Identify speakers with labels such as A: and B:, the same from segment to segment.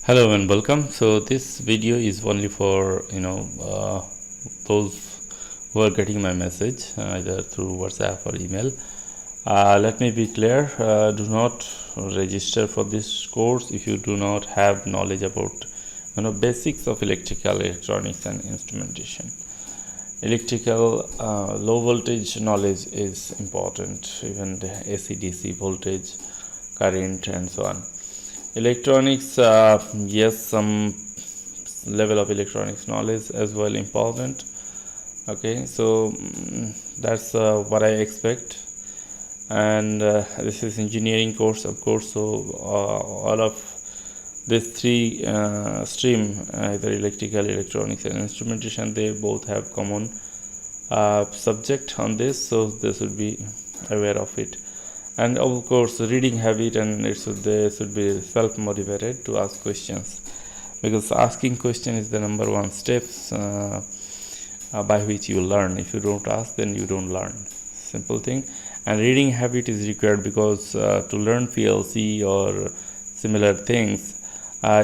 A: Hello and welcome. So this video is only for those who are getting my message either through WhatsApp or email. Let me be clear, do not register for this course if you do not have knowledge about basics of electrical, electronics and instrumentation. Electrical low voltage knowledge is important, even the AC DC voltage, current and so on. Electronics, yes, some level of electronics knowledge as well important. Okay, so that's what I expect. And this is engineering course, of course, so all of these three stream, either electrical, electronics and instrumentation, they both have common subject on this, so they should be aware of it. And of course reading habit, and they should be self-motivated to ask questions, because asking question is the number one steps by which you learn. If you don't ask, then you don't learn. Simple thing. And reading habit is required because to learn PLC or similar things,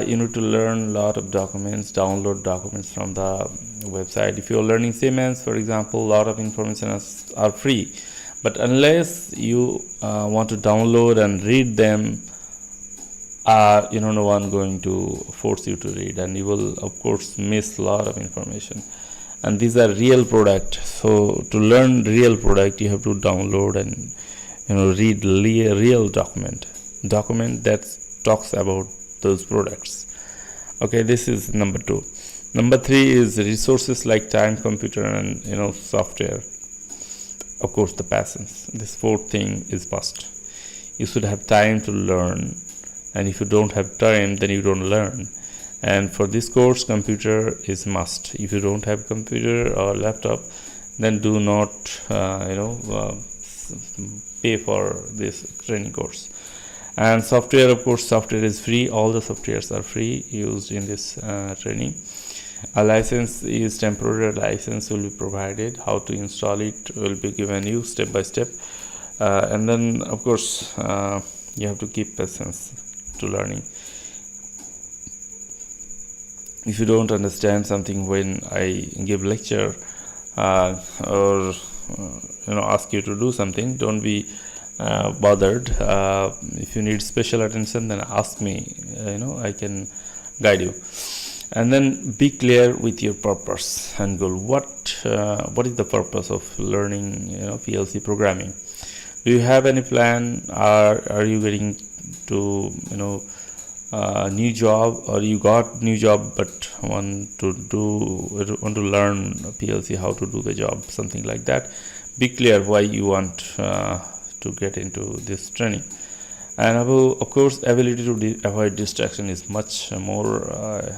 A: you need to learn a lot of documents, download documents from the website. If you are learning Siemens, for example, a lot of information are free. But unless you want to download and read them, no one going to force you to read, and you will of course miss a lot of information. And these are real product, so to learn real product you have to download and read real document that talks about those products. Okay, this is number 2. Number 3 is resources like time, computer and software. Of course, the patience. This 4th thing is must. You should have time to learn, and if you don't have time, then you don't learn. And for this course, computer is must. If you don't have computer or laptop, then do not pay for this training course. And software, of course, software is free. All the softwares are free used in this training. A license is temporary license will be provided. How to install it will be given you step by step. And then of course you have to keep patience to learning. If you don't understand something when I give lecture or ask you to do something, don't be bothered. If you need special attention, then ask me. I can guide you. And then be clear with your purpose and goal. What is the purpose of learning PLC programming? Do you have any plan? Are you getting to new job, or you got new job but want to learn PLC, how to do the job, something like that? Be clear why you want to get into this training. And of course, ability to avoid distraction is much more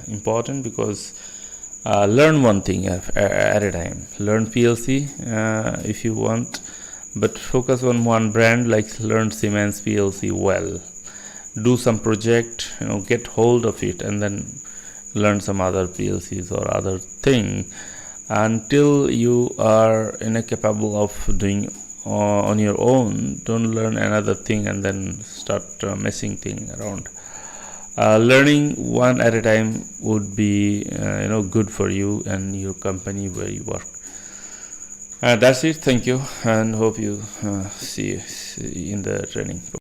A: important, because learn one thing at a time. Learn PLC if you want, but focus on one brand, like learn Siemens PLC well. Do some project, get hold of it, and then learn some other PLCs or other thing until you are capable of doing on your own. Don't learn another thing and then start messing thing around. Learning one at a time would be good for you and your company where you work. That's it. Thank you, and hope you see in the training.